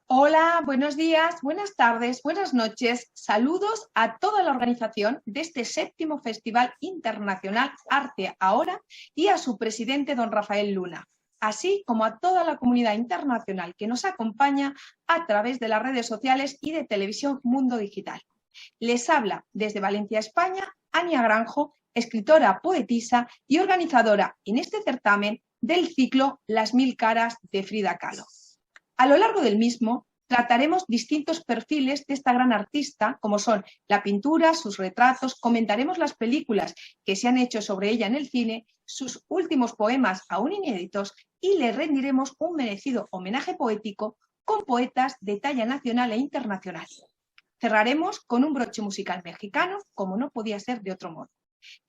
Hola, buenos días, buenas tardes, buenas noches. Saludos a toda la organización de este séptimo Festival Internacional Arte Ahora y a su presidente, don Rafael Luna, así como a toda la comunidad internacional que nos acompaña a través de las redes sociales y de Televisión Mundo Digital. Les habla desde Valencia, España, Ania Granjo, escritora, poetisa y organizadora en este certamen del ciclo Las 1000 caras de Frida Kahlo. A lo largo del mismo trataremos distintos perfiles de esta gran artista, como son la pintura, sus retratos, comentaremos las películas que se han hecho sobre ella en el cine, sus últimos poemas aún inéditos y le rendiremos un merecido homenaje poético con poetas de talla nacional e internacional. Cerraremos con un broche musical mexicano, como no podía ser de otro modo.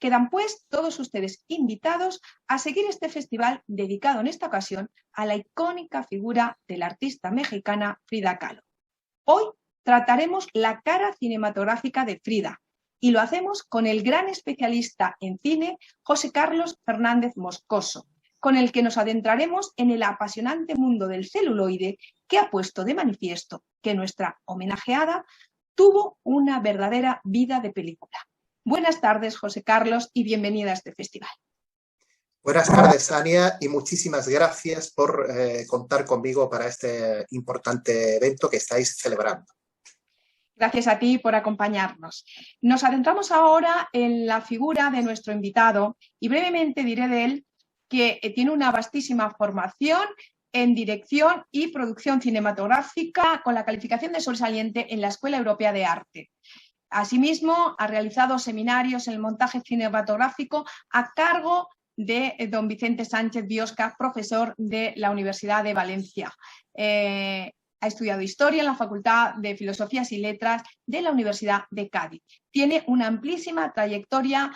Quedan pues todos ustedes invitados a seguir este festival dedicado en esta ocasión a la icónica figura de la artista mexicana Frida Kahlo. Hoy trataremos la cara cinematográfica de Frida y lo hacemos con el gran especialista en cine José Carlos Fernández Moscoso, con el que nos adentraremos en el apasionante mundo del celuloide que ha puesto de manifiesto que nuestra homenajeada tuvo una verdadera vida de película. Buenas tardes, José Carlos, y bienvenida a este festival. Buenas tardes, Ania, y muchísimas gracias por contar conmigo para este importante evento que estáis celebrando. Gracias a ti por acompañarnos. Nos adentramos ahora en la figura de nuestro invitado y brevemente diré de él que tiene una vastísima formación en dirección y producción cinematográfica con la calificación de sobresaliente en la Escuela Europea de Arte. Asimismo, ha realizado seminarios en el montaje cinematográfico a cargo de don Vicente Sánchez Biosca, profesor de la Universidad de Valencia. Ha estudiado Historia en la Facultad de Filosofías y Letras de la Universidad de Cádiz. Tiene una amplísima trayectoria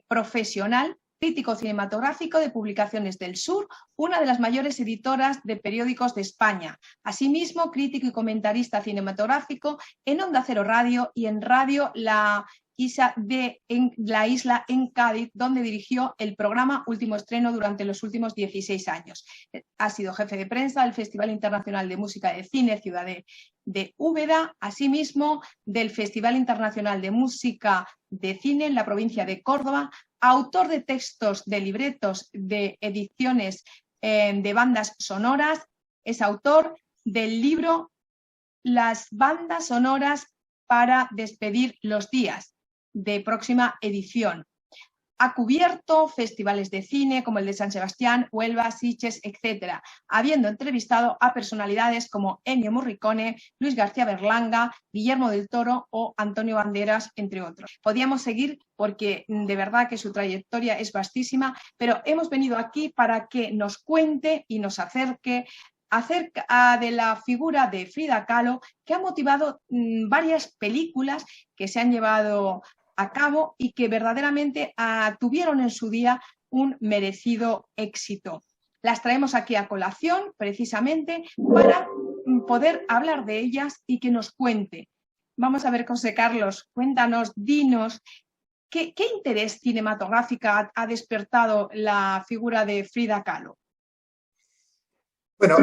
profesional, crítico cinematográfico de Publicaciones del Sur, una de las mayores editoras de periódicos de España. Asimismo, crítico y comentarista cinematográfico en Onda Cero Radio y en Radio La Isla en Cádiz, donde dirigió el programa Último Estreno durante los últimos 16 años. Ha sido jefe de prensa del Festival Internacional de Música de Cine Ciudad de Úbeda, asimismo del Festival Internacional de Música de Cine en la provincia de Córdoba, autor de textos de libretos de ediciones de bandas sonoras, es autor del libro Las bandas sonoras para despedir los días, de próxima edición. Ha cubierto festivales de cine como el de San Sebastián, Huelva, Sitges, etc., habiendo entrevistado a personalidades como Ennio Morricone, Luis García Berlanga, Guillermo del Toro o Antonio Banderas, entre otros. Podríamos seguir porque de verdad que su trayectoria es vastísima, pero hemos venido aquí para que nos cuente y nos acerque acerca de la figura de Frida Kahlo, que ha motivado varias películas que se han llevado a cabo y que verdaderamente tuvieron en su día un merecido éxito. Las traemos aquí a colación precisamente para poder hablar de ellas y que nos cuente. Vamos a ver, José Carlos, cuéntanos, dinos, ¿qué interés cinematográfico ha despertado la figura de Frida Kahlo? Bueno,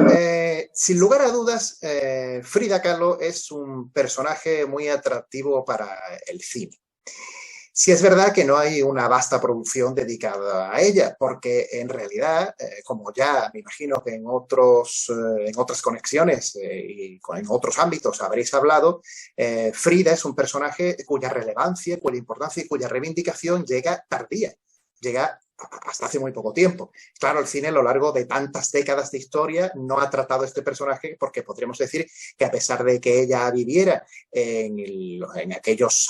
sin lugar a dudas, Frida Kahlo es un personaje muy atractivo para el cine. Sí es verdad que no hay una vasta producción dedicada a ella, porque en realidad, como ya me imagino que en otras conexiones y en otros ámbitos habréis hablado, Frida es un personaje cuya relevancia, cuya importancia y cuya reivindicación llega tardía, llega hasta hace muy poco tiempo. Claro, el cine a lo largo de tantas décadas de historia no ha tratado este personaje porque podríamos decir que a pesar de que ella viviera en aquellas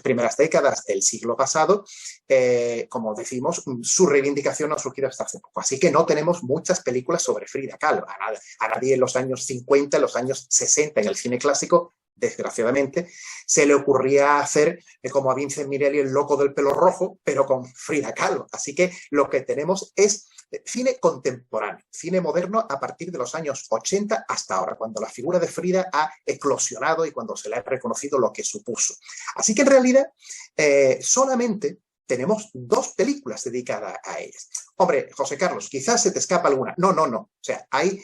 primeras décadas del siglo pasado, como decimos, su reivindicación no ha surgido hasta hace poco. Así que no tenemos muchas películas sobre Frida Kahlo. A nadie en los años 50, en los años 60 en el cine clásico, desgraciadamente, se le ocurría hacer como a Vincent Minnelli el loco del pelo rojo, pero con Frida Kahlo. Así que lo que tenemos es cine contemporáneo, cine moderno a partir de los años 80 hasta ahora, cuando la figura de Frida ha eclosionado y cuando se le ha reconocido lo que supuso. Así que en realidad solamente tenemos dos películas dedicadas a ellas. Hombre, José Carlos, quizás se te escapa alguna. No, no, no. O sea, hay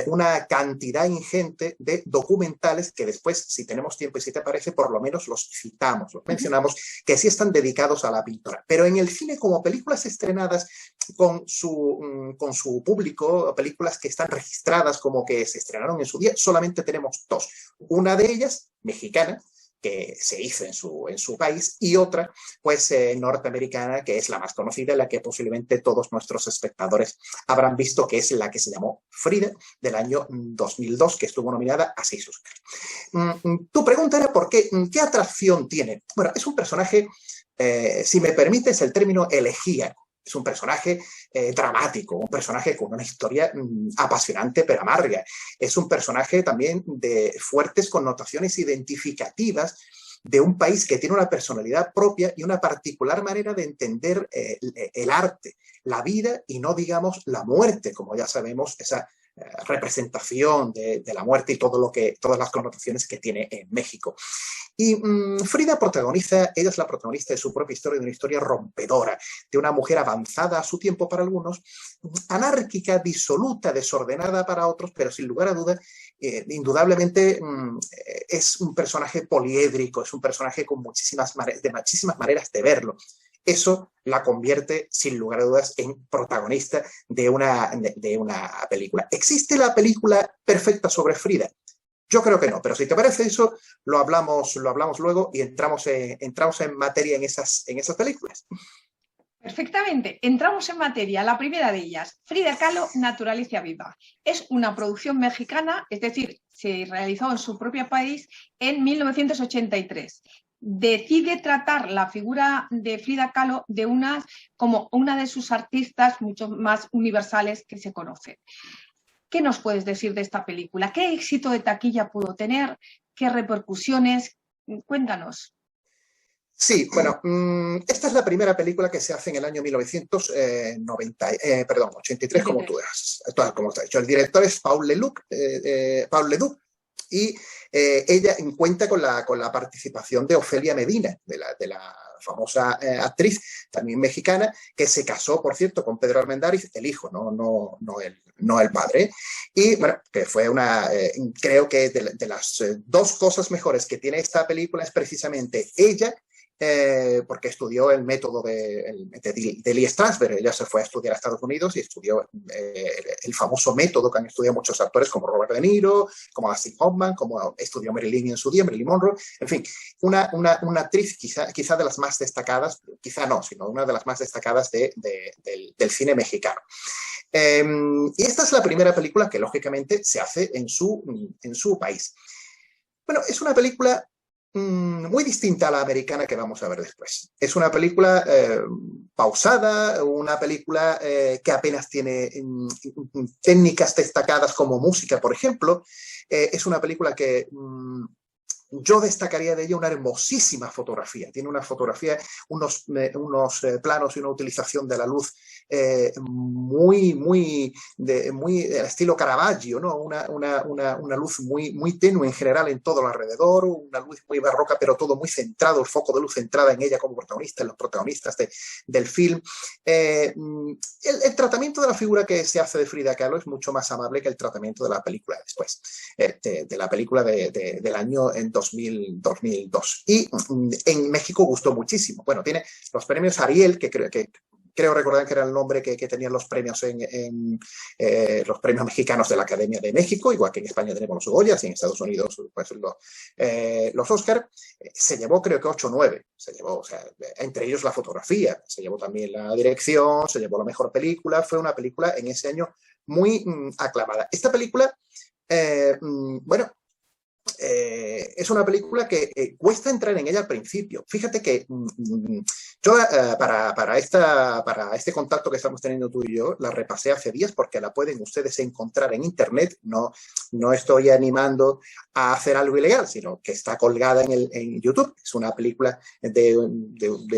una cantidad ingente de documentales que después, si tenemos tiempo y si te parece, por lo menos los citamos, los mencionamos, que sí están dedicados a la pintora. Pero en el cine, como películas estrenadas con su público, películas que están registradas como que se estrenaron en su día, solamente tenemos dos. Una de ellas, mexicana, que se hizo en su país, y otra, pues, norteamericana, que es la más conocida, la que posiblemente todos nuestros espectadores habrán visto, que es la que se llamó Frida, del año 2002, que estuvo nominada a 6 Oscars. Tu pregunta era ¿por qué? ¿Qué atracción tiene? Bueno, es un personaje, si me permites el término, elegíaco. Es un personaje dramático, un personaje con una historia apasionante pero amarga. Es un personaje también de fuertes connotaciones identificativas de un país que tiene una personalidad propia y una particular manera de entender el arte, la vida y no, digamos, la muerte, como ya sabemos, esa representación de la muerte y todas las connotaciones que tiene en México. Y Frida ella es la protagonista de su propia historia, de una historia rompedora, de una mujer avanzada a su tiempo para algunos, anárquica, disoluta, desordenada para otros, pero sin lugar a dudas, indudablemente es un personaje poliédrico, es un personaje con muchísimas maneras de verlo. Eso la convierte, sin lugar a dudas, en protagonista de una película. ¿Existe la película perfecta sobre Frida? Yo creo que no, pero si te parece eso, lo hablamos luego y entramos en materia en esas películas. Perfectamente, entramos en materia. La primera de ellas, Frida Kahlo, Naturaleza Viva. Es una producción mexicana, es decir, se realizó en su propio país en 1983. Decide tratar la figura de Frida Kahlo como una de sus artistas mucho más universales que se conocen. ¿Qué nos puedes decir de esta película? ¿Qué éxito de taquilla pudo tener? ¿Qué repercusiones? Cuéntanos. Sí, bueno, esta es la primera película que se hace en el año 83, como tú has dicho. El director es Paul Leduc, y ella cuenta con la participación de Ofelia Medina, de la famosa actriz, también mexicana, que se casó, por cierto, con Pedro Armendáriz, el hijo, no el padre. Y bueno, que fue creo que de las dos cosas mejores que tiene esta película es precisamente ella, porque estudió el método de Lee Strasberg. Ella se fue a estudiar a Estados Unidos y estudió el famoso método que han estudiado muchos actores como Robert De Niro, como Dustin Hoffman, como estudió Marilyn en su día, Marilyn Monroe. En fin, una actriz quizá de las más destacadas, quizá no, sino una de las más destacadas del cine mexicano. Y esta es la primera película que lógicamente se hace en su país. Bueno, es una película muy distinta a la americana que vamos a ver después. Es una película pausada, una película que apenas tiene técnicas destacadas como música, por ejemplo. Es una película que yo destacaría de ella una hermosísima fotografía. Tiene una fotografía, unos planos y una utilización de la luz muy del estilo Caravaggio, ¿no? Una luz muy tenue en general en todo el alrededor, una luz muy barroca, pero todo muy centrado, el foco de luz centrada en ella como protagonista, en los protagonistas del film. El tratamiento de la figura que se hace de Frida Kahlo es mucho más amable que el tratamiento de la película después, de la película del año en 2002. Y en México gustó muchísimo. Bueno, tiene los premios Ariel, que creo recordar que era el nombre que tenían los premios los premios mexicanos de la Academia de México, igual que en España tenemos los Goyas y en Estados Unidos pues, los Oscar. Se llevó creo que 8 o 9, se llevó, o sea, entre ellos la fotografía, se llevó también la dirección, se llevó la mejor película. Fue una película en ese año muy aclamada. Esta película, bueno, es una película que cuesta entrar en ella al principio. Fíjate que yo para este contacto que estamos teniendo tú y yo, la repasé hace días porque la pueden ustedes encontrar en internet. No estoy animando a hacer algo ilegal, sino que está colgada en YouTube. Es una película de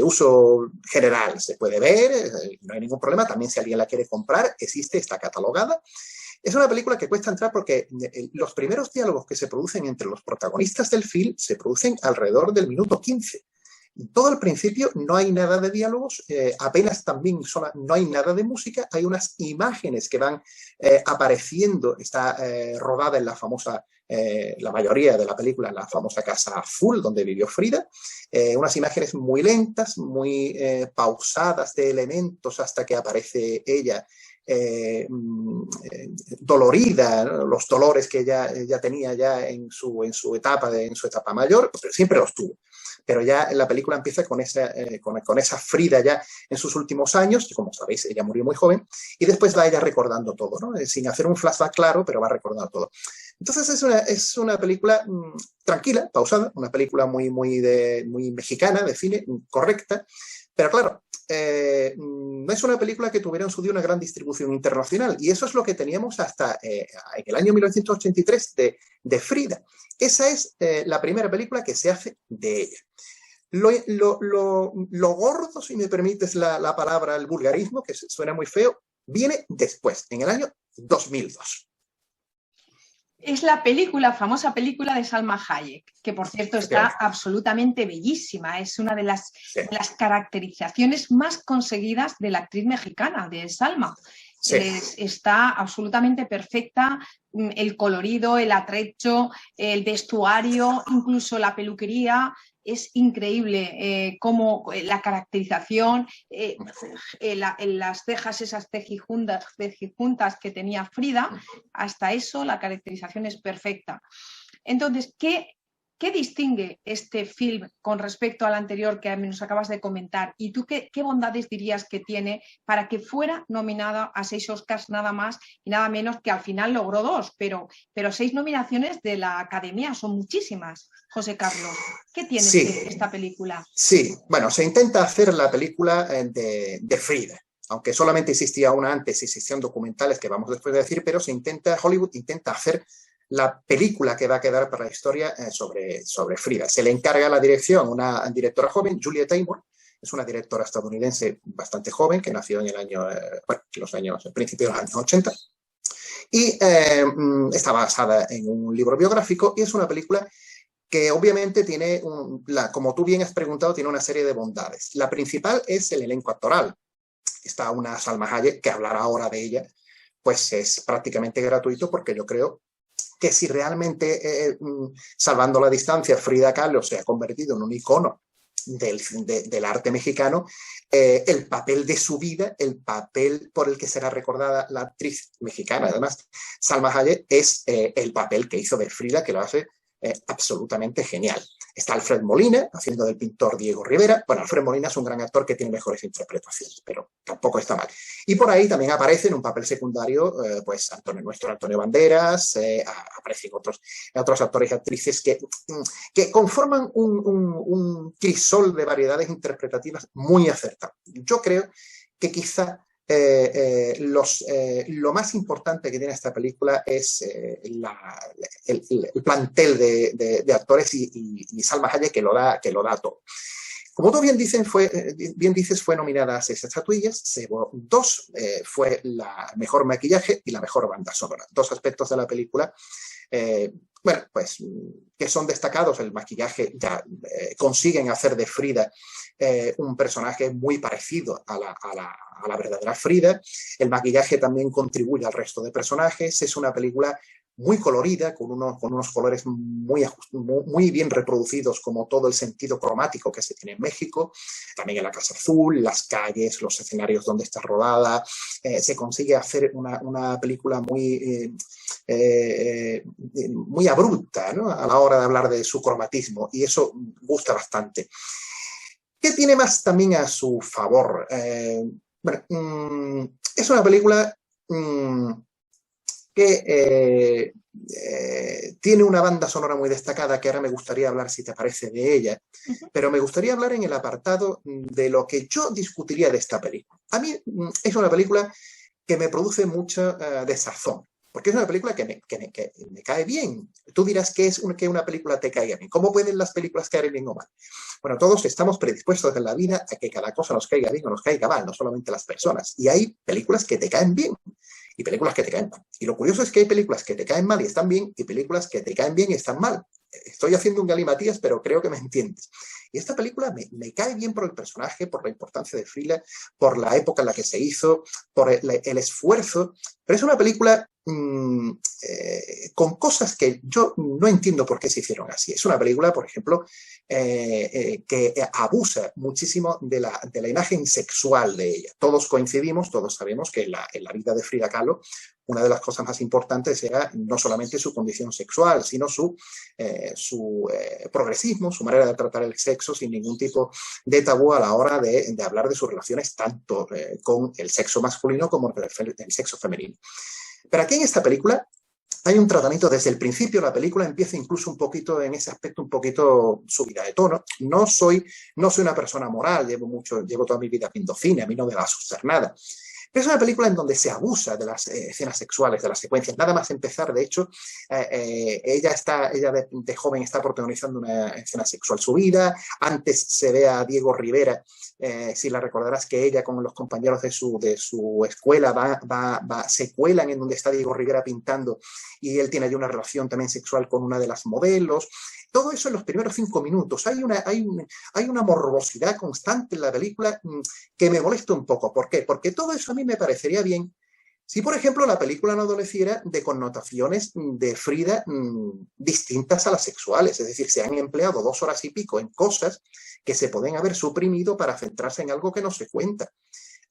uso general. Se puede ver, no hay ningún problema. También si alguien la quiere comprar, está catalogada. Es una película que cuesta entrar porque los primeros diálogos que se producen entre los protagonistas del film se producen alrededor del minuto 15. Todo al principio no hay nada de diálogos, apenas también no hay nada de música, hay unas imágenes que van apareciendo, está rodada en la famosa, la mayoría de la película, en la famosa Casa Azul, donde vivió Frida, unas imágenes muy lentas, muy pausadas de elementos hasta que aparece ella. Dolorida, ¿no? Los dolores que ella tenía ya en su etapa mayor, pero siempre los tuvo. Pero ya la película empieza con esa Frida ya en sus últimos años, que como sabéis, ella murió muy joven, y después va ella recordando todo, ¿no? Sin hacer un flashback claro, pero va recordando todo. Entonces es una película tranquila, pausada, una película muy mexicana, de cine, correcta, pero claro, no es una película que tuviera en su día una gran distribución internacional, y eso es lo que teníamos hasta en el año 1983 de Frida. Esa es la primera película que se hace de ella. Lo gordo, si me permites la palabra, el vulgarismo, que suena muy feo, viene después, en el año 2002. Es la famosa película de Salma Hayek, que por cierto está absolutamente bellísima. Es una de las caracterizaciones más conseguidas de la actriz mexicana, de Salma. Sí. Está absolutamente perfecta, el colorido, el atrecho, el vestuario, incluso la peluquería. Es increíble cómo la caracterización, las cejas esas cejijuntas que tenía Frida, hasta eso la caracterización es perfecta. Entonces, ¿qué distingue este film con respecto al anterior que nos acabas de comentar? ¿Y tú qué bondades dirías que tiene para que fuera nominada a 6 Oscars nada más y nada menos, que al final logró 2, pero 6 nominaciones de la Academia son muchísimas? José Carlos, ¿qué tiene esta película? Sí, bueno, se intenta hacer la película de Frida, aunque solamente existía una antes, existían documentales que vamos después de decir, pero Hollywood intenta hacer la película que va a quedar para la historia sobre Frida. Se le encarga la dirección a una directora joven, Julia Taymor. Es una directora estadounidense bastante joven que nació en el principio de los años 80. Y está basada en un libro biográfico y es una película que obviamente tiene, como tú bien has preguntado, tiene una serie de bondades. La principal es el elenco actoral. Está una Salma Hayek, que hablará ahora de ella, pues es prácticamente gratuito, porque yo creo que si realmente, salvando la distancia, Frida Kahlo se ha convertido en un icono del arte mexicano, el papel de su vida, el papel por el que será recordada la actriz mexicana, además, Salma Hayek, es el papel que hizo de Frida, que lo hace absolutamente genial. Está Alfred Molina, haciendo del pintor Diego Rivera. Bueno, Alfred Molina es un gran actor que tiene mejores interpretaciones, pero tampoco está mal. Y por ahí también aparece en un papel secundario, pues nuestro Antonio Banderas, aparecen otros actores y actrices que conforman un crisol de variedades interpretativas muy acertado. Yo creo que quizá lo más importante que tiene esta película es el plantel de actores y Salma Hayek que lo da todo. Como tú bien dices, fue nominada a 6 estatuillas, se llevó 2, fue la mejor maquillaje y la mejor banda sonora. 2 aspectos de la película, bueno, pues que son destacados. El maquillaje, ya consiguen hacer de Frida un personaje muy parecido a la verdadera Frida. El maquillaje también contribuye al resto de personajes. Es una película muy colorida, con unos colores muy bien reproducidos, como todo el sentido cromático que se tiene en México, también en la Casa Azul, las calles, los escenarios donde está rodada. Se consigue hacer una película muy abrupta, ¿no?, a la hora de hablar de su cromatismo, y eso gusta bastante. ¿Qué tiene más también a su favor? Bueno, es una película que tiene una banda sonora muy destacada, que ahora me gustaría hablar, si te parece, de ella, pero me gustaría hablar en el apartado de lo que yo discutiría de esta película. A mí es una película que me produce mucha desazón, porque es una película que me cae bien. Tú dirás que una película te caiga bien. ¿Cómo pueden las películas caer bien o mal? Bueno, todos estamos predispuestos en la vida a que cada cosa nos caiga bien o nos caiga mal, no solamente las personas. Y hay películas que te caen bien y películas que te caen mal. Y lo curioso es que hay películas que te caen mal y están bien, y películas que te caen bien y están mal. estoy haciendo un galimatías, pero creo que me entiendes. Y esta película me cae bien por el personaje, por la importancia de Frida, por la época en la que se hizo, por el esfuerzo, pero es una película con cosas que yo no entiendo por qué se hicieron así. Es una película, por ejemplo, que abusa muchísimo de la imagen sexual de ella. Todos coincidimos, todos sabemos que en la vida de Frida Kahlo una de las cosas más importantes era no solamente su condición sexual, sino su progresismo, su manera de tratar el sexo sin ningún tipo de tabú a la hora de hablar de sus relaciones tanto con el sexo masculino como el sexo femenino. Pero aquí en esta película hay un tratamiento desde el principio. La película empieza incluso un poquito en ese aspecto, un poquito subida de tono. No soy una persona moral, llevo toda mi vida viendo cine, a mí no me va a asustar nada. Pero es una película en donde se abusa de las escenas sexuales, de las secuencias. Nada más empezar, de hecho, ella de joven está protagonizando una escena sexual subida. Antes se ve a Diego Rivera, si la recordarás, que ella con los compañeros de su escuela se cuelan en donde está Diego Rivera pintando y él tiene allí una relación también sexual con una de las modelos. Todo eso en los primeros 5 minutos. Hay una morbosidad constante en la película que me molesta un poco. ¿Por qué? Porque todo eso a mí me parecería bien si, por ejemplo, la película no adoleciera de connotaciones de Frida distintas a las sexuales. Es decir, se han empleado 2 horas y pico en cosas que se pueden haber suprimido para centrarse en algo que no se cuenta.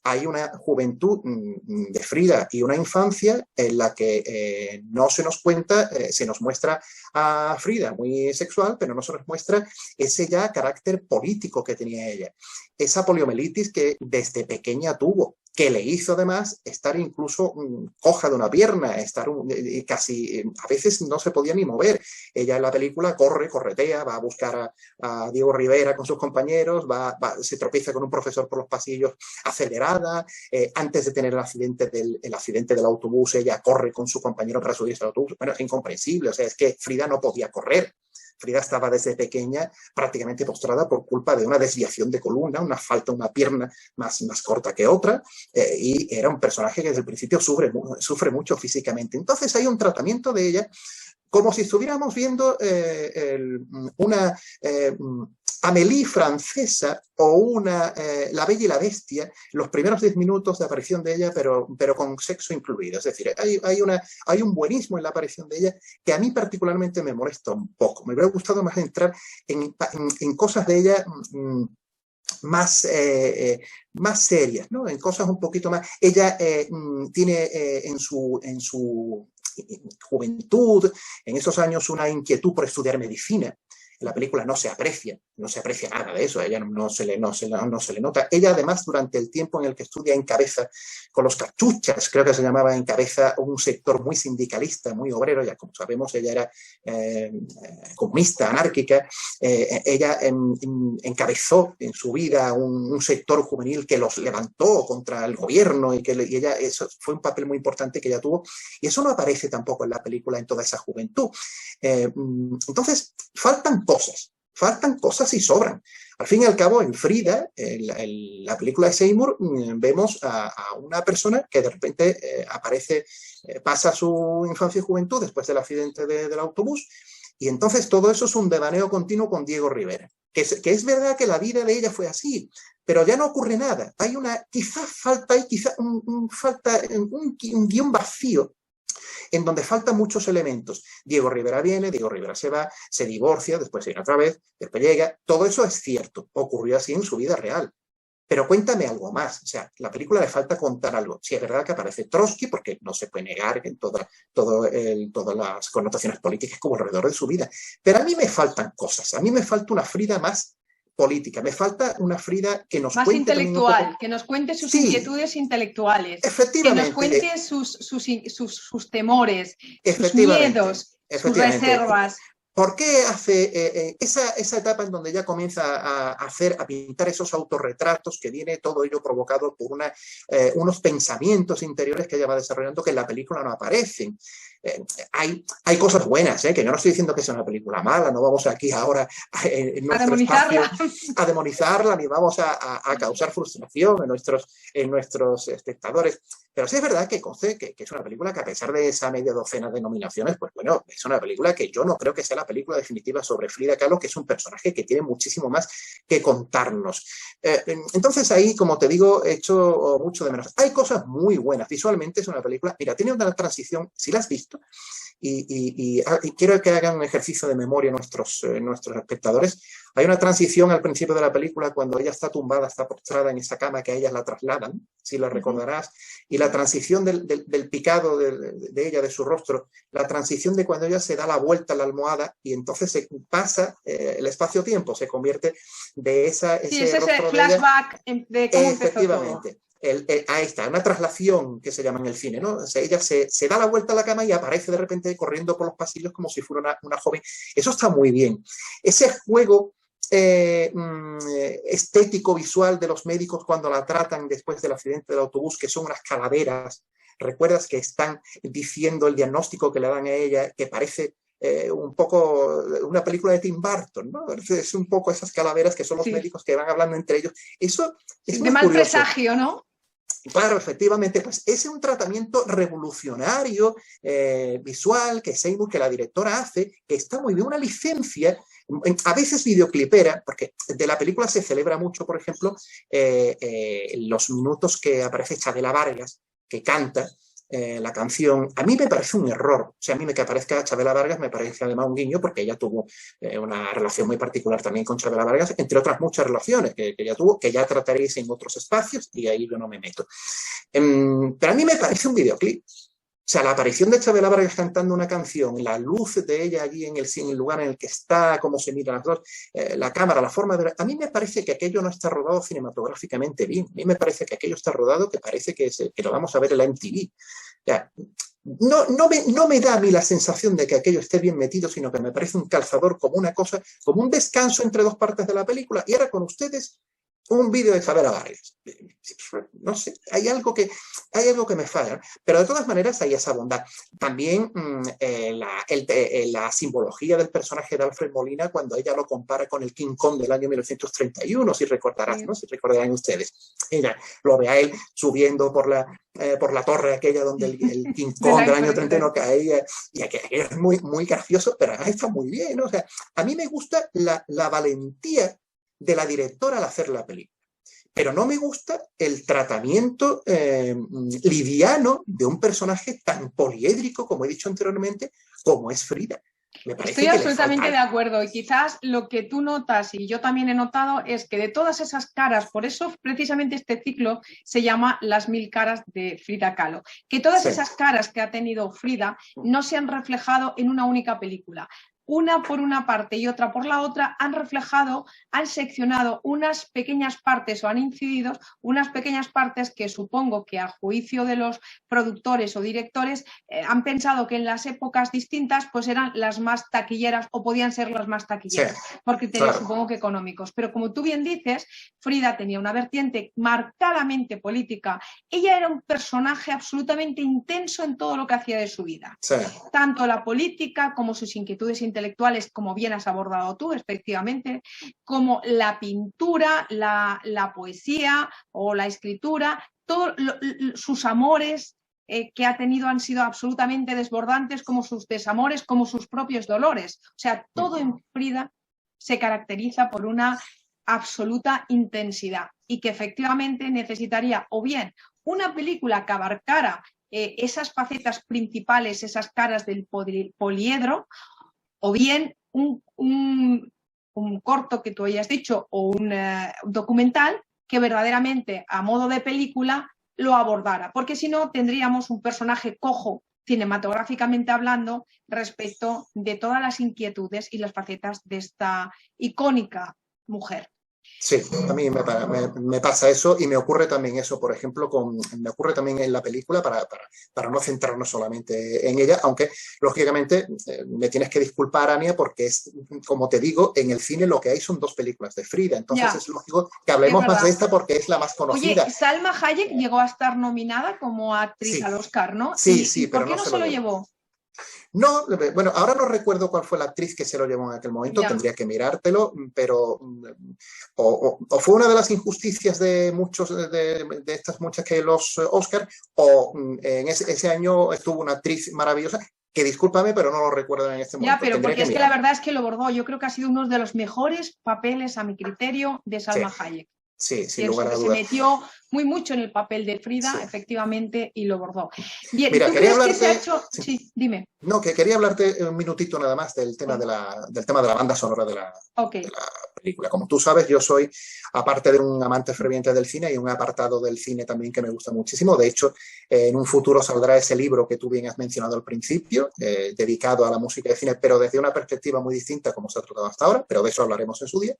Hay una juventud de Frida y una infancia en la que no se nos cuenta, se nos muestra a Frida muy sexual, pero no se nos muestra ese ya carácter político que tenía ella. Esa poliomielitis que desde pequeña tuvo, que le hizo además estar incluso coja de una pierna, estar casi, a veces no se podía ni mover. Ella en la película corretea, va a buscar a Diego Rivera con sus compañeros, se tropieza con un profesor por los pasillos acelerada. Antes de tener el accidente del autobús, ella corre con su compañero para subirse al autobús. Bueno, es incomprensible, o sea, es que Frida no podía correr. Frida estaba desde pequeña prácticamente postrada por culpa de una desviación de columna, una pierna más corta que otra, y era un personaje que desde el principio sufre mucho físicamente. Entonces hay un tratamiento de ella como si estuviéramos viendo una Amélie francesa o La Bella y la Bestia, los primeros 10 minutos de aparición de ella, pero con sexo incluido. Es decir, hay un buenismo en la aparición de ella que a mí particularmente me molesta un poco. Me hubiera gustado más entrar en cosas de ella más serias, ¿no? En cosas un poquito más. Ella tiene en su juventud, en esos años, una inquietud por estudiar medicina. En la película no se aprecia nada de eso, a ella no se le nota. Ella además, durante el tiempo en el que estudia, encabeza con los cachuchas, creo que se llamaba, encabeza un sector muy sindicalista, muy obrero. Ya como sabemos, ella era comunista, anárquica. Ella encabezó en su vida un sector juvenil que los levantó contra el gobierno y ella, eso fue un papel muy importante que ella tuvo, y eso no aparece tampoco en la película en toda esa juventud. Entonces, faltan cosas y sobran. Al fin y al cabo, en Frida, en la película de Seymour, vemos a una persona que de repente pasa su infancia y juventud después del accidente del autobús, y entonces todo eso es un devaneo continuo con Diego Rivera. Que es verdad que la vida de ella fue así, pero ya no ocurre nada. Quizá falta un guión vacío, en donde faltan muchos elementos. Diego Rivera viene, Diego Rivera se va, se divorcia, después viene otra vez, después llega. Todo eso es cierto, ocurrió así en su vida real. Pero cuéntame algo más. O sea, la película le falta contar algo. Sí, es verdad que aparece Trotsky, porque no se puede negar en todas las connotaciones políticas como alrededor de su vida. Pero a mí me faltan cosas. A mí me falta una Frida más política. Me falta una Frida que nos cuente más intelectual, que nos cuente sus inquietudes intelectuales, efectivamente, que nos cuente sus temores, sus miedos, sus reservas. ¿Por qué hace esa etapa en donde ya comienza a pintar esos autorretratos, que viene todo ello provocado por unos pensamientos interiores que ella va desarrollando que en la película no aparecen? Hay cosas buenas, que yo no estoy diciendo que sea una película mala, no vamos aquí ahora en nuestro espacio a demonizarla, ni vamos a causar frustración en nuestros espectadores. Pero sí es verdad que es una película que, a pesar de esa media docena de nominaciones, pues bueno, es una película que yo no creo que sea la película definitiva sobre Frida Kahlo, que es un personaje que tiene muchísimo más que contarnos. Entonces ahí, como te digo, he hecho mucho de menos. Hay cosas muy buenas. Visualmente es una película, mira, tiene una transición, si la has visto, y quiero que hagan un ejercicio de memoria nuestros espectadores. Hay una transición al principio de la película cuando ella está tumbada, está postrada en esa cama que a ella la trasladan, si la recordarás, y la transición del picado de ella, de su rostro, la transición de cuando ella se da la vuelta a la almohada y entonces se pasa el espacio-tiempo, se convierte de ese es ese rostro flashback de cómo empezó todo. Efectivamente. Ahí está, una traslación que se llama en el cine, ¿no? O sea, ella se da la vuelta a la cama y aparece de repente corriendo por los pasillos como si fuera una joven. Eso está muy bien. Ese juego estético, visual de los médicos cuando la tratan después del accidente del autobús, que son unas calaveras, ¿recuerdas? Que están diciendo el diagnóstico que le dan a ella, que parece un poco una película de Tim Burton, ¿no? Es un poco esas calaveras que son los médicos que van hablando entre ellos. Eso es muy de mal curioso. presagio, ¿no? Claro, efectivamente, pues ese es un tratamiento revolucionario visual que Seymour, que la directora hace, que está muy bien, una licencia, a veces videoclipera, porque de la película se celebra mucho, por ejemplo, los minutos que aparece Chabela Vargas, que canta la canción. A mí me parece un error, o sea, a mí que aparezca Chabela Vargas me parece además un guiño, porque ella tuvo una relación muy particular también con Chabela Vargas, entre otras muchas relaciones que ella tuvo, que ya trataréis en otros espacios, y ahí yo no me meto. Pero a mí me parece un videoclip. O sea, la aparición de Chabela Vargas cantando una canción, la luz de ella allí en el lugar en el que está, cómo se miran las dos, la cámara, la forma de... A mí me parece que aquello no está rodado cinematográficamente bien. A mí me parece que aquello está rodado que parece que lo vamos a ver en la MTV. O sea, no me da a mí la sensación de que aquello esté bien metido, sino que me parece un calzador, como una cosa, como un descanso entre dos partes de la película. Y ahora con ustedes, un vídeo de Chabela Vargas. No sé, hay algo que me falla, pero de todas maneras hay esa bondad. También la simbología del personaje de Alfred Molina cuando ella lo compara con el King Kong del año 1931, si recordarás, ¿no? Si recordarán ustedes. Ella lo ve a él subiendo por la torre aquella donde el King Kong del año 31 caía, y aquello es muy, muy gracioso, pero está muy bien, ¿no? O sea, a mí me gusta la valentía de la directora al hacer la película. Pero no me gusta el tratamiento liviano de un personaje tan poliédrico, como he dicho anteriormente, como es Frida. Estoy absolutamente de acuerdo, y quizás lo que tú notas y yo también he notado es que de todas esas caras, por eso precisamente este ciclo se llama Las 1000 caras de Frida Kahlo, que todas esas caras que ha tenido Frida no se han reflejado en una única película. Una por una parte y otra por la otra, han reflejado, han seccionado unas pequeñas partes o han incidido unas pequeñas partes que supongo que a juicio de los productores o directores han pensado que en las épocas distintas pues eran las más taquilleras o podían ser las más taquilleras, por criterios supongo que económicos. Pero como tú bien dices, Frida tenía una vertiente marcadamente política. Ella era un personaje absolutamente intenso en todo lo que hacía de su vida. Tanto la política como sus inquietudes intelectuales, como bien has abordado tú, efectivamente, como la pintura, la poesía o la escritura, todos sus amores que ha tenido han sido absolutamente desbordantes, como sus desamores, como sus propios dolores. O sea, todo en Frida se caracteriza por una absoluta intensidad y que efectivamente necesitaría o bien una película que abarcara esas facetas principales, esas caras del poliedro, o bien un corto que tú hayas dicho o un documental que verdaderamente a modo de película lo abordara, porque si no tendríamos un personaje cojo cinematográficamente hablando respecto de todas las inquietudes y las facetas de esta icónica mujer. Sí, a mí me pasa eso, y me ocurre también eso, por ejemplo, me ocurre también en la película, para no centrarnos solamente en ella, aunque lógicamente me tienes que disculpar, Ania, porque es, como te digo, en el cine lo que hay son 2 películas de Frida, entonces es lógico que hablemos más de esta porque es la más conocida. Oye, Salma Hayek llegó a estar nominada como actriz al Oscar, ¿no? Sí, sí, pero ¿por qué no se lo llevó? No, bueno, ahora no recuerdo cuál fue la actriz que se lo llevó en aquel momento, tendría que mirártelo, pero o fue una de las injusticias de muchos de estas muchas que los Oscar, o en ese año estuvo una actriz maravillosa que discúlpame, pero no lo recuerdo en este Ya, momento. pero Tendré porque es que mirar. la verdad es que lo bordó. Yo creo que ha sido uno de los mejores papeles, a mi criterio, de Sí, Salma Hayek. sí, sin Pienso lugar a que se dudas. metió muy mucho en el papel de Sí. Frida, efectivamente, y lo bordó. Bien, Mira, ¿tú quería crees que se ha hablarte, hecho...? sí, Sí, dime. no, que quería hablarte un minutito nada más del tema Sí. del tema de la banda sonora Ok. de la película. Como tú sabes, yo soy, aparte de un amante ferviente del cine, y un apartado del cine también que me gusta muchísimo. De hecho, en un futuro saldrá ese libro que tú bien has mencionado al principio, dedicado a la música de cine, pero desde una perspectiva muy distinta como se ha tratado hasta ahora, pero de eso hablaremos en su día.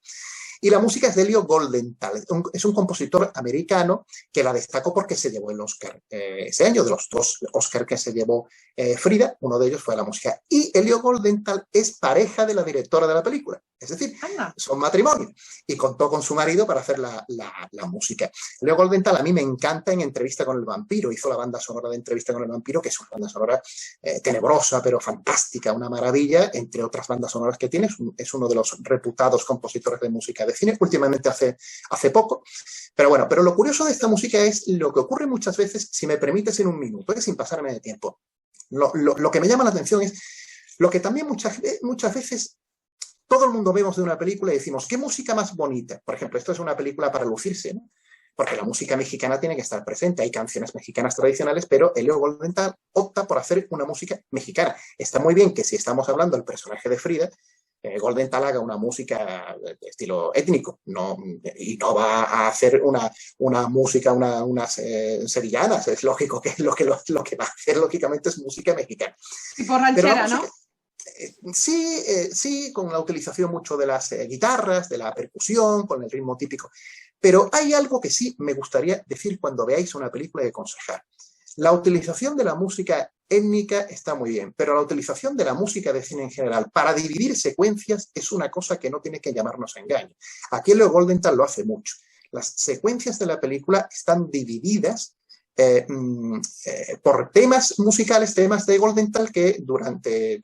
Y la música es de Elio Goldenthal, es un compositor americano que la destacó porque se llevó el Oscar ese año, de los 2 Oscars que se llevó Frida, uno de ellos fue la música. Y Elio Goldenthal es pareja de la directora de la película, es decir, Anda. son matrimonio, y contó con su marido para hacer la música. Elio Goldenthal a mí me encanta en Entrevista con el vampiro, hizo la banda sonora de Entrevista con el vampiro, que es una banda sonora tenebrosa, pero fantástica, una maravilla, entre otras bandas sonoras que tiene, es uno de los reputados compositores de música de cine, últimamente hace poco. Pero bueno, pero lo curioso de esta música es lo que ocurre muchas veces, si me permites en un minuto, sin pasarme de tiempo. Lo que me llama la atención es lo que también muchas veces todo el mundo vemos de una película y decimos, ¿qué música más bonita? Por ejemplo, esto es una película para lucirse, ¿no? Porque la música mexicana tiene que estar presente. Hay canciones mexicanas tradicionales, pero Elio Goldenthal opta por hacer una música mexicana. Está muy bien que si estamos hablando del personaje de Frida, Goldenthal haga una música de estilo étnico, no, y no va a hacer una música, unas sevillanas, es lógico que lo que va a hacer lógicamente es música mexicana. Tipo Pero la ranchera, música, ¿no? sí, con la utilización mucho de las guitarras, de la percusión, con el ritmo típico. Pero hay algo que sí me gustaría decir cuando veáis una película y aconsejar. La utilización de la música étnica está muy bien, pero la utilización de la música de cine en general para dividir secuencias es una cosa que no tiene que llamarnos a engaño. Aquí Leo Goldenthal lo hace mucho. Las secuencias de la película están divididas por temas musicales, temas de Goldenthal que durante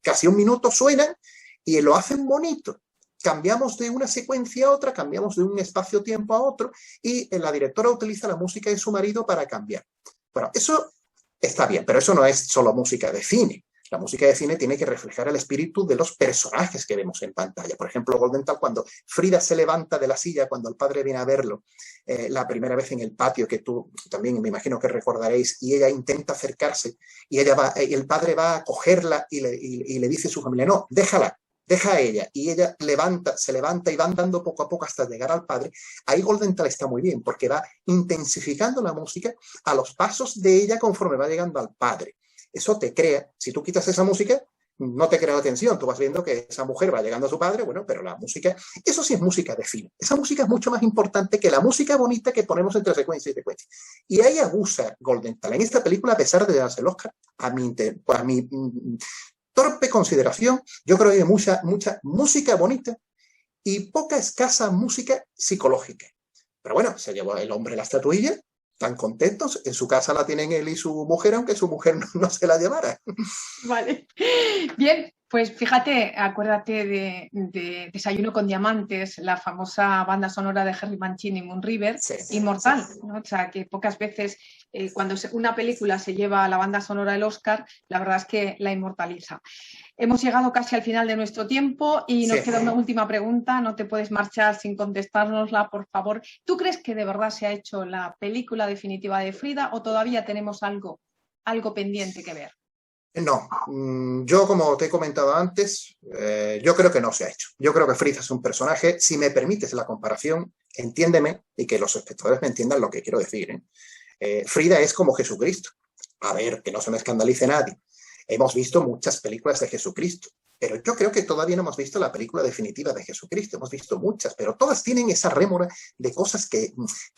casi un minuto suenan y lo hacen bonito. Cambiamos de una secuencia a otra, cambiamos de un espacio-tiempo a otro y la directora utiliza la música de su marido para cambiar. Bueno, eso está bien, pero eso no es solo música de cine. La música de cine tiene que reflejar el espíritu de los personajes que vemos en pantalla. Por ejemplo, Goldenthal, cuando Frida se levanta de la silla, cuando el padre viene a verlo, la primera vez en el patio, que tú también me imagino que recordaréis, y ella intenta acercarse, y el padre va a cogerla y le dice a su familia, no, déjala, deja a ella, y ella se levanta y va andando poco a poco hasta llegar al padre. Ahí Goldenthal está muy bien, porque va intensificando la música a los pasos de ella conforme va llegando al padre. Eso te crea, si tú quitas esa música, no te crea la tensión, tú vas viendo que esa mujer va llegando a su padre, bueno, pero la música, eso sí es música de cine. Esa música es mucho más importante que la música bonita que ponemos entre secuencia y secuencia. Y ahí abusa Goldenthal. En esta película, a pesar de darse el Oscar, a mi torpe consideración, yo creo que hay mucha música bonita y poca escasa música psicológica. Pero bueno, se llevó el hombre la estatuilla, tan contentos, en su casa la tienen él y su mujer, aunque su mujer no se la llevara. Vale. Bien, pues fíjate, acuérdate de Desayuno con Diamantes, la famosa banda sonora de Henry Mancini, Moon River, Sí, inmortal, sí. ¿no? O sea, que pocas veces cuando una película se lleva a la banda sonora del Oscar, la verdad es que la inmortaliza. Hemos llegado casi al final de nuestro tiempo y nos queda una última pregunta. No te puedes marchar sin contestárnosla, por favor. ¿Tú crees que de verdad se ha hecho la película definitiva de Frida o todavía tenemos algo pendiente que ver? No, yo como te he comentado antes, yo creo que no se ha hecho. Yo creo que Frida es un personaje, si me permites la comparación, entiéndeme y que los espectadores me entiendan lo que quiero decir. Frida es como Jesucristo. A ver, que no se me escandalice nadie. Hemos visto muchas películas de Jesucristo, pero yo creo que todavía no hemos visto la película definitiva de Jesucristo. Hemos visto muchas, pero todas tienen esa rémora de cosas que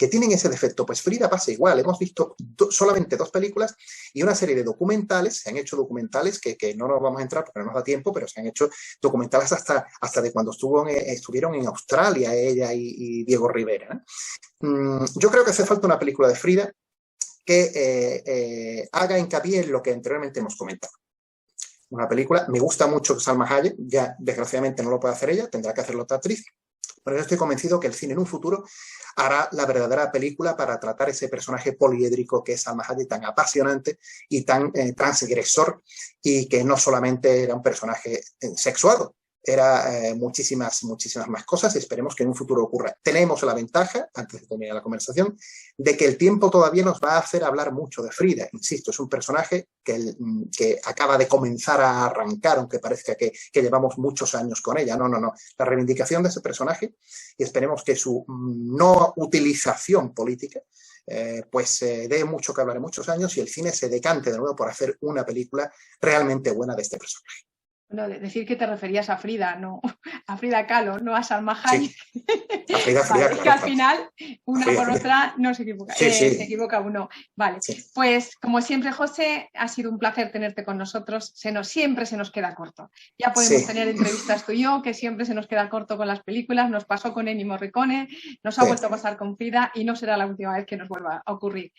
tienen ese defecto. Pues Frida pasa igual. Hemos visto solamente 2 películas y una serie de documentales. Se han hecho documentales que no nos vamos a entrar porque no nos da tiempo, pero se han hecho documentales hasta de cuando estuvieron en Australia ella y Diego Rivera, ¿no? Yo creo que hace falta una película de Frida que haga hincapié en lo que anteriormente hemos comentado. Una película, me gusta mucho Salma Hayek, ya desgraciadamente no lo puede hacer ella, tendrá que hacerlo otra actriz, Pero yo estoy convencido que el cine en un futuro hará la verdadera película para tratar ese personaje poliédrico que es Salma Hayek, tan apasionante y tan transgresor, y que no solamente era un personaje sexuado, era muchísimas más cosas, y esperemos que en un futuro ocurra. Tenemos la ventaja, antes de terminar la conversación, de que el tiempo todavía nos va a hacer hablar mucho de Frida. Insisto, es un personaje que acaba de comenzar a arrancar, aunque parezca que llevamos muchos años con ella. No. La reivindicación de ese personaje, y esperemos que su no utilización política dé mucho que hablar en muchos años, y el cine se decante de nuevo por hacer una película realmente buena de este personaje. Bueno, decir que te referías a Frida, no a Frida Kahlo, no a Salma Hayek. Sí. A Frida, vale, es que al final una Frida, por otra no se equivoca, sí. se equivoca uno. Vale, sí. Pues como siempre, José, ha sido un placer tenerte con nosotros. Siempre se nos queda corto. Ya podemos tener entrevistas tú y yo, que siempre se nos queda corto con las películas. Nos pasó con Ennio Morricone, nos ha vuelto a pasar con Frida y no será la última vez que nos vuelva a ocurrir.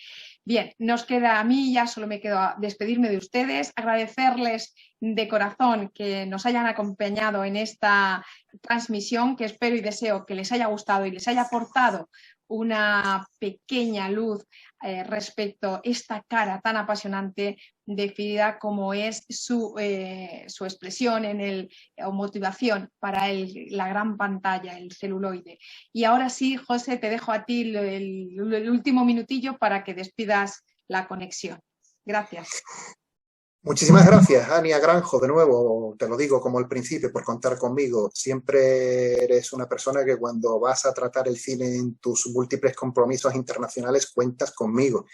Bien, nos queda a mí, ya solo me quedo a despedirme de ustedes, agradecerles de corazón que nos hayan acompañado en esta transmisión, que espero y deseo que les haya gustado y les haya aportado una pequeña luz respecto a esta cara tan apasionante de Frida, como es su expresión o motivación para la gran pantalla, el celuloide. Y ahora sí, José, te dejo a ti el último minutillo para que despidas la conexión. Gracias. Muchísimas gracias, Ania Granjo, de nuevo, te lo digo como al principio, por contar conmigo. Siempre eres una persona que cuando vas a tratar el cine en tus múltiples compromisos internacionales cuentas conmigo.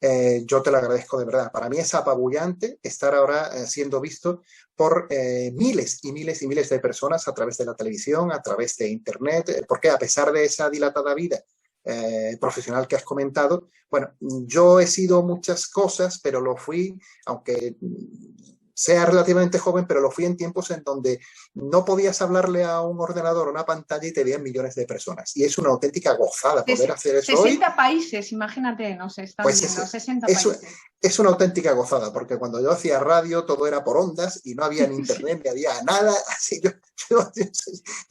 Yo te lo agradezco de verdad. Para mí es apabullante estar ahora siendo visto por miles y miles y miles de personas a través de la televisión, a través de internet, porque a pesar de esa dilatada vida profesional que has comentado, bueno, yo he sido muchas cosas, pero lo fui, aunque sea relativamente joven, pero lo fui en tiempos en donde no podías hablarle a un ordenador o una pantalla y te veían millones de personas. Y es una auténtica gozada poder hacer eso 60 hoy. países, imagínate, nos están viendo, 60 países. Es una auténtica gozada, porque cuando yo hacía radio todo era por ondas y no había ni internet, ni había nada. Así yo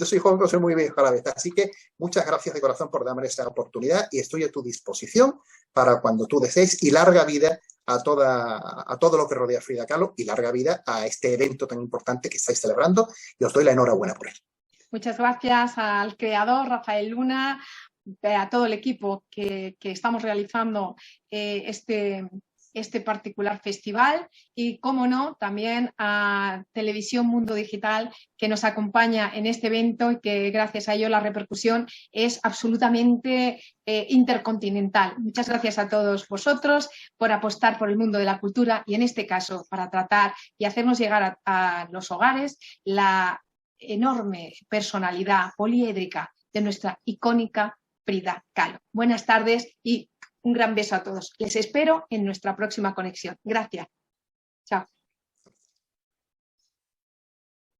soy joven, pero soy muy viejo a la vez. Así que muchas gracias de corazón por darme esta oportunidad, y estoy a tu disposición para cuando tú desees, y larga vida a todo lo que rodea a Frida Kahlo, y larga vida a este evento tan importante que estáis celebrando, y os doy la enhorabuena por él. Muchas gracias al creador, Rafael Luna, a todo el equipo que estamos realizando este particular festival, y, cómo no, también a Televisión Mundo Digital, que nos acompaña en este evento y que gracias a ello la repercusión es absolutamente intercontinental. Muchas gracias a todos vosotros por apostar por el mundo de la cultura, y en este caso para tratar y hacernos llegar a los hogares la enorme personalidad poliédrica de nuestra icónica Frida Kahlo. Buenas tardes y un gran beso a todos. Les espero en nuestra próxima conexión. Gracias. Chao.